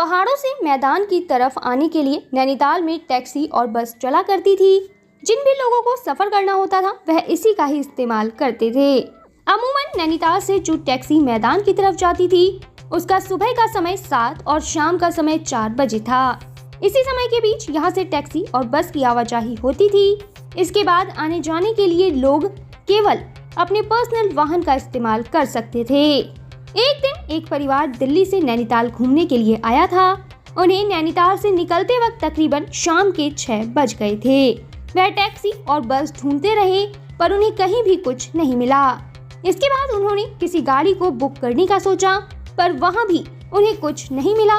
पहाड़ों से मैदान की तरफ आने के लिए नैनीताल में टैक्सी और बस चला करती थी। जिन भी लोगों को सफर करना होता था वह इसी का ही इस्तेमाल करते थे। अमूमन नैनीताल से जो टैक्सी मैदान की तरफ जाती थी उसका सुबह का समय 7 और शाम का समय 4 बजे था। इसी समय के बीच यहाँ से टैक्सी और बस की आवाजाही होती थी। इसके बाद आने जाने के लिए लोग केवल अपने पर्सनल वाहन का इस्तेमाल कर सकते थे। एक दिन एक परिवार दिल्ली से नैनीताल घूमने के लिए आया था। उन्हें नैनीताल से निकलते वक्त तकरीबन शाम के 6 बज गए थे। वह टैक्सी और बस ढूंढते रहे पर उन्हें कहीं भी कुछ नहीं मिला। इसके बाद उन्होंने किसी गाड़ी को बुक करने का सोचा पर वहां भी उन्हें कुछ नहीं मिला।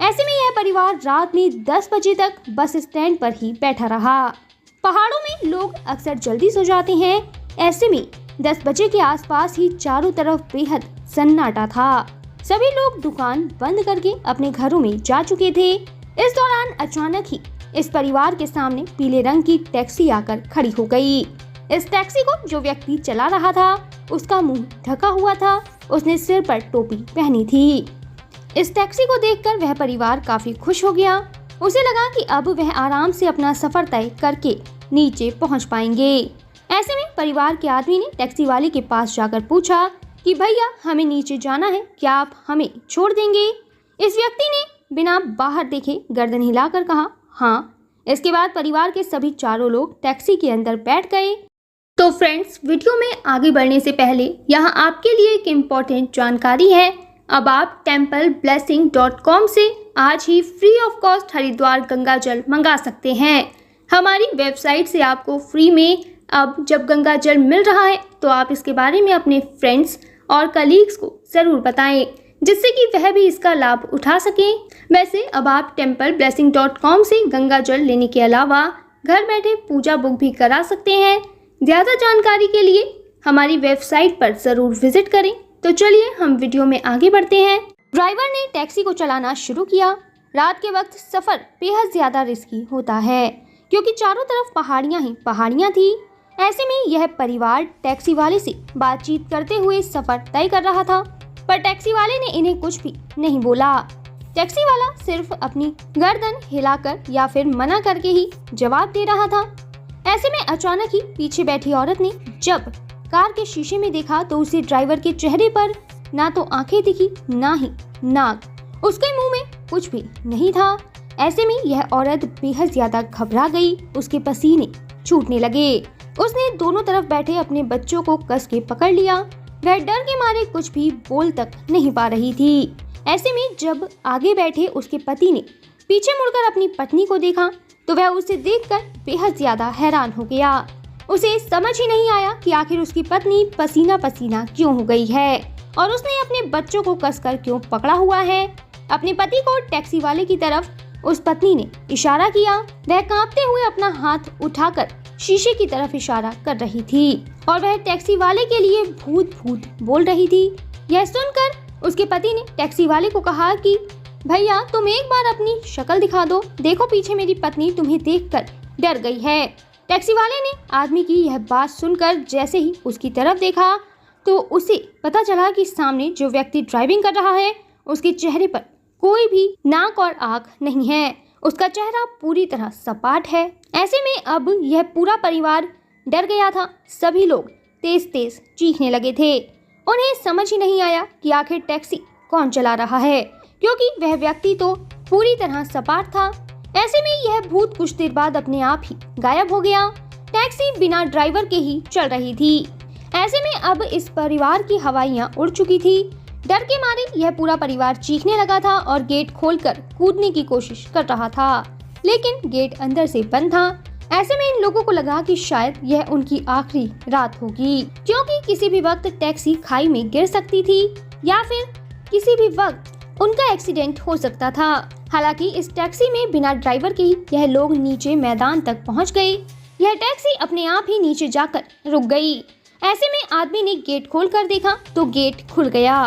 ऐसे में यह परिवार रात में 10 बजे तक बस स्टैंड पर ही बैठा रहा। पहाड़ों में लोग अक्सर जल्दी सो जाते हैं। ऐसे में 10 बजे के आसपास ही चारों तरफ बेहद सन्नाटा था। सभी लोग दुकान बंद करके अपने घरों में जा चुके थे। इस दौरान अचानक ही इस परिवार के सामने पीले रंग की टैक्सी आकर खड़ी हो गई। इस टैक्सी को जो व्यक्ति चला रहा था उसका मुंह ढका हुआ था। उसने सिर पर टोपी पहनी थी। इस टैक्सी को देखकर वह परिवार काफी खुश हो गया। उसे लगा कि अब वह आराम से अपना सफर तय करके नीचे पहुंच पाएंगे। ऐसे में परिवार के आदमी ने टैक्सी वाले के पास जाकर पूछा कि भैया हमें नीचे जाना है, क्या आप हमें छोड़ देंगे? इस व्यक्ति ने बिना बाहर देखे गर्दन हिलाकर कहा हाँ। इसके बाद परिवार के सभी चारों लोग टैक्सी के अंदर बैठ गए। तो फ्रेंड्स, वीडियो में आगे बढ़ने से पहले यहाँ आपके लिए एक इम्पोर्टेंट जानकारी है। अब आप templeblessing.com से आज ही free of cost Haridwar Ganga जल मंगा सकते हैं। हमारी वेबसाइट से आपको फ्री में अब जब गंगा जल मिल रहा है तो आप इसके बारे में अपने फ्रेंड्स और कलीग्स को ज़रूर बताएं जिससे कि वह भी इसका लाभ उठा सकें। वैसे अब आप templeblessing.com से गंगा जल लेने के अलावा घर बैठे पूजा बुक भी करा सकते हैं। ज़्यादा जानकारी के लिए हमारी वेबसाइट पर ज़रूर विजिट करें। तो चलिए हम वीडियो में आगे बढ़ते हैं। ड्राइवर ने टैक्सी को चलाना शुरू किया। रात के वक्त सफ़र बेहद ज़्यादा रिस्की होता है क्योंकि चारों तरफ पहाड़ियाँ ही पहाड़ियाँ थी। ऐसे में यह परिवार टैक्सी वाले से बातचीत करते हुए सफर तय कर रहा था पर टैक्सी वाले ने इन्हें कुछ भी नहीं बोला। टैक्सी वाला सिर्फ अपनी गर्दन हिलाकर या फिर मना करके ही जवाब दे रहा था। ऐसे में अचानक ही पीछे बैठी औरत ने जब कार के शीशे में देखा तो उसे ड्राइवर के चेहरे पर ना तो आंखें दिखी ना ही नाक। उसके मुंह में कुछ भी नहीं था। ऐसे में यह औरत बेहद ज्यादा घबरा गई। उसके पसीने छूटने लगे। उसने दोनों तरफ बैठे अपने बच्चों को कस के पकड़ लिया। वह डर के मारे कुछ भी बोल तक नहीं पा रही थी। ऐसे में जब आगे बैठे उसके पति ने पीछे मुड़कर अपनी पत्नी को देखा तो वह उसे देखकर बेहद ज्यादा हैरान हो गया। उसे समझ ही नहीं आया कि आखिर उसकी पत्नी पसीना पसीना क्यों हो गई है और उसने अपने बच्चों को कसकर क्यों पकड़ा हुआ है। अपने पति को टैक्सी वाले की तरफ उस पत्नी ने इशारा किया। वह कांपते हुए अपना हाथ उठाकर शीशे की तरफ इशारा कर रही थी और वह टैक्सी वाले के लिए भूत भूत बोल रही थी। यह सुनकर उसके पति ने टैक्सी वाले को कहा कि भैया तुम एक बार अपनी शक्ल दिखा दो, देखो पीछे मेरी पत्नी तुम्हें देखकर डर गई है। टैक्सी वाले ने आदमी की यह बात सुनकर जैसे ही उसकी तरफ देखा तो उसे पता चला कि सामने जो व्यक्ति ड्राइविंग कर रहा है उसके चेहरे पर कोई भी नाक और आँख नहीं है। उसका चेहरा पूरी तरह सपाट है। ऐसे में अब यह पूरा परिवार डर गया था। सभी लोग तेज तेज चीखने लगे थे। उन्हें समझ ही नहीं आया कि आखिर टैक्सी कौन चला रहा है क्योंकि वह व्यक्ति तो पूरी तरह सपाट था। ऐसे में यह भूत कुछ देर बाद अपने आप ही गायब हो गया। टैक्सी बिना ड्राइवर के ही चल रही थी। ऐसे में अब इस परिवार की हवाइयाँ उड़ चुकी थी। डर के मारे यह पूरा परिवार चीखने लगा था और गेट खोलकर कूदने की कोशिश कर रहा था लेकिन गेट अंदर से बंद था। ऐसे में इन लोगों को लगा कि शायद यह उनकी आखिरी रात होगी क्योंकि किसी भी वक्त टैक्सी खाई में गिर सकती थी या फिर किसी भी वक्त उनका एक्सीडेंट हो सकता था। हालांकि इस टैक्सी में बिना ड्राइवर के ही यह लोग नीचे मैदान तक पहुंच गए। यह टैक्सी अपने आप ही नीचे जाकर रुक गई। ऐसे में आदमी ने गेट खोलकर देखा तो गेट खुल गया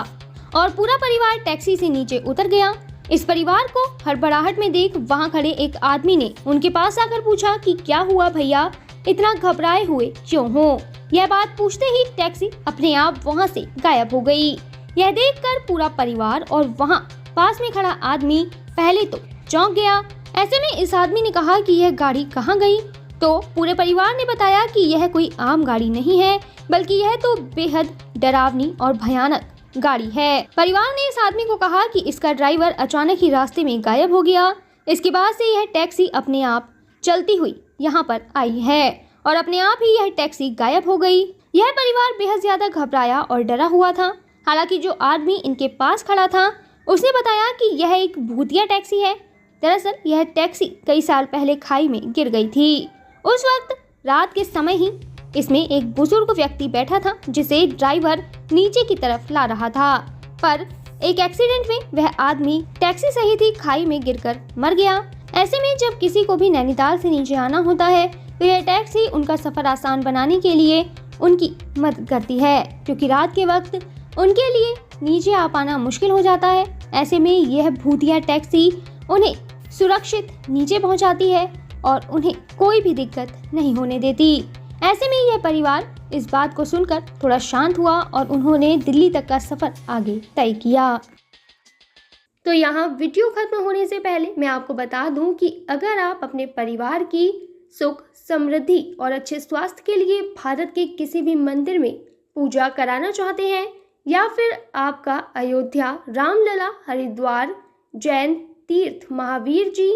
और पूरा परिवार टैक्सी से नीचे उतर गया। इस परिवार को हड़बड़ाहट में देख वहां खड़े एक आदमी ने उनके पास आकर पूछा कि क्या हुआ भैया, इतना घबराए हुए क्यों हो? यह बात पूछते ही टैक्सी अपने आप वहां से गायब हो गई। यह देखकर पूरा परिवार और वहां पास में खड़ा आदमी पहले तो चौंक गया। ऐसे में इस आदमी ने कहा कि यह गाड़ी कहाँ गई, तो पूरे परिवार ने बताया कि यह कोई आम गाड़ी नहीं है, बल्कि यह तो बेहद डरावनी और भयानक गाड़ी है। परिवार ने इस आदमी को कहा कि इसका ड्राइवर अचानक ही रास्ते में गायब हो गया। इसके बाद से यह टैक्सी अपने आप चलती हुई यहाँ पर आई है और अपने आप ही यह टैक्सी गायब हो गई। यह परिवार बेहद ज्यादा घबराया और डरा हुआ था। हालांकि जो आदमी इनके पास खड़ा था उसने बताया कि यह एक भूतिया टैक्सी है। दरअसल यह टैक्सी कई साल पहले खाई में गिर गई थी। उस वक्त रात के समय ही इसमें एक बुजुर्ग व्यक्ति बैठा था जिसे ड्राइवर नीचे की तरफ ला रहा था, पर एक एक्सीडेंट में वह आदमी टैक्सी सहित ही खाई में गिरकर मर गया। ऐसे में जब किसी को भी नैनीताल से नीचे आना होता है तो यह टैक्सी उनका सफर आसान बनाने के लिए उनकी मदद करती है, क्योंकि रात के वक्त उनके लिए नीचे आ पाना मुश्किल हो जाता है। ऐसे में यह भूतिया टैक्सी उन्हें सुरक्षित नीचे पहुंचाती है और उन्हें कोई भी दिक्कत नहीं होने देती। ऐसे में यह परिवार इस बात को सुनकर थोड़ा शांत हुआ और उन्होंने दिल्ली तक का सफर आगे तय किया। तो यहाँ वीडियो खत्म होने से पहले मैं आपको बता दूं कि अगर आप अपने परिवार की सुख, समृद्धि और अच्छे स्वास्थ्य के लिए भारत के किसी भी मंदिर में पूजा कराना चाहते हैं, या फिर आपका अयोध्या, रामलला, हरिद्वार, जैन तीर्थ महावीर जी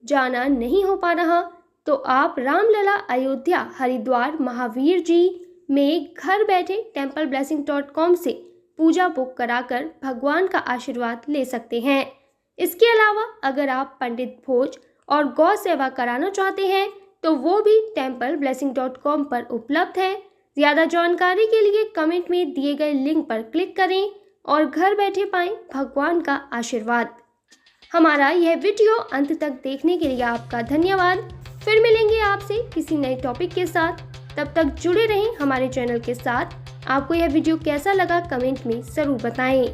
जाना नहीं हो पा रहा, तो आप रामलला, अयोध्या, हरिद्वार, महावीर जी में घर बैठे templeblessing.com से पूजा बुक कराकर भगवान का आशीर्वाद ले सकते हैं। इसके अलावा अगर आप पंडित भोज और गौ सेवा कराना चाहते हैं तो वो भी templeblessing.com पर उपलब्ध है। ज़्यादा जानकारी के लिए कमेंट में दिए गए लिंक पर क्लिक करें और घर बैठे पाएं भगवान का आशीर्वाद। हमारा यह वीडियो अंत तक देखने के लिए आपका धन्यवाद। फिर मिलेंगे आपसे किसी नए टॉपिक के साथ। तब तक जुड़े रहें हमारे चैनल के साथ। आपको यह वीडियो कैसा लगा कमेंट में ज़रूर बताएं।